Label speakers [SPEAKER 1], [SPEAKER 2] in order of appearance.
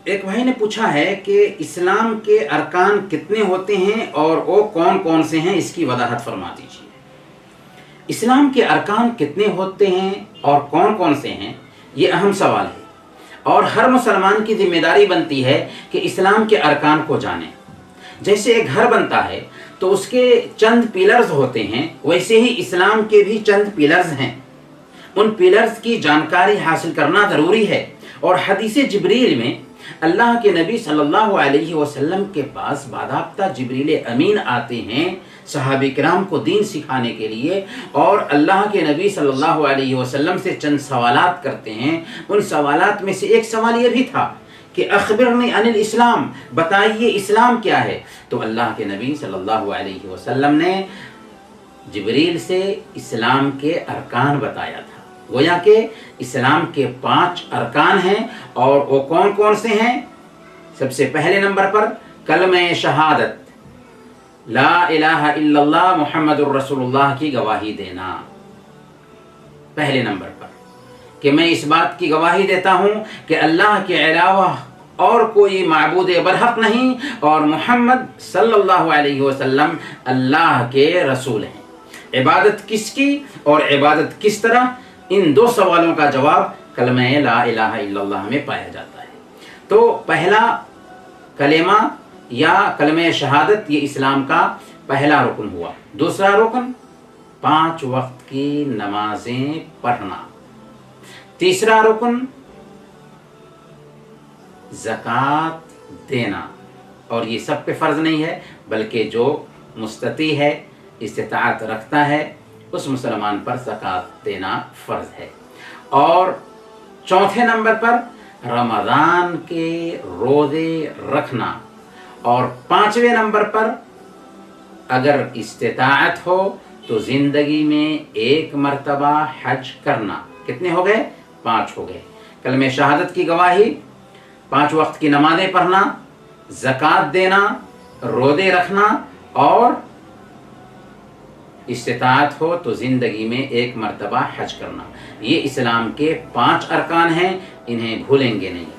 [SPEAKER 1] ایک بھائی نے پوچھا ہے کہ اسلام کے ارکان کتنے ہوتے ہیں اور وہ کون کون سے ہیں، اس کی وضاحت فرما دیجیے۔ اسلام کے ارکان کتنے ہوتے ہیں اور کون کون سے ہیں، یہ اہم سوال ہے، اور ہر مسلمان کی ذمہ داری بنتی ہے کہ اسلام کے ارکان کو جانے۔ جیسے ایک گھر بنتا ہے تو اس کے چند پیلرز ہوتے ہیں، ویسے ہی اسلام کے بھی چند پیلرز ہیں۔ ان پیلرز کی جانکاری حاصل کرنا ضروری ہے، اور حدیث جبریل میں اللہ کے نبی صلی اللہ علیہ وسلم کے پاس باضابطہ جبریل امین آتے ہیں صحابہ کرام کو دین سکھانے کے لیے، اور اللہ کے نبی صلی اللہ علیہ وسلم سے چند سوالات کرتے ہیں۔ ان سوالات میں سے ایک سوال یہ بھی تھا کہ اخبرنی عن الاسلام، بتائیے اسلام کیا ہے۔ تو اللہ کے نبی صلی اللہ علیہ وسلم نے جبریل سے اسلام کے ارکان بتایا تھا۔ گویا کہ اسلام کے 5 ارکان ہیں، اور وہ کون کون سے ہیں؟ سب سے پہلے نمبر پر کلمہ شہادت، لا الہ الا اللہ محمد الرسول اللہ کی گواہی دینا۔ پہلے نمبر پر کہ میں اس بات کی گواہی دیتا ہوں کہ اللہ کے علاوہ اور کوئی معبود برحق نہیں، اور محمد صلی اللہ علیہ وسلم اللہ کے رسول ہیں۔ عبادت کس کی اور عبادت کس طرح، ان 2 سوالوں کا جواب کلمہ لا الہ الا اللہ میں پایا جاتا ہے۔ تو پہلا کلمہ یا کلمہ شہادت یہ اسلام کا پہلا رکن ہوا۔ دوسرا رکن 5 وقت کی نمازیں پڑھنا۔ تیسرا رکن زکوٰۃ دینا، اور یہ سب پہ فرض نہیں ہے، بلکہ جو مستطیع ہے، استطاعت رکھتا ہے، اس مسلمان پر زکوٰۃ دینا فرض ہے۔ اور چوتھے نمبر پر رمضان کے روزے رکھنا، اور 5ویں نمبر پر اگر استطاعت ہو تو زندگی میں 1 مرتبہ حج کرنا۔ کتنے ہو گئے؟ 5 ہو گئے۔ کلمہ شہادت کی گواہی، 5 وقت کی نمازیں پڑھنا، زکوٰۃ دینا، روزے رکھنا، اور استطاعت ہو تو زندگی میں 1 مرتبہ حج کرنا۔ یہ اسلام کے 5 ارکان ہیں، انہیں بھولیں گے نہیں۔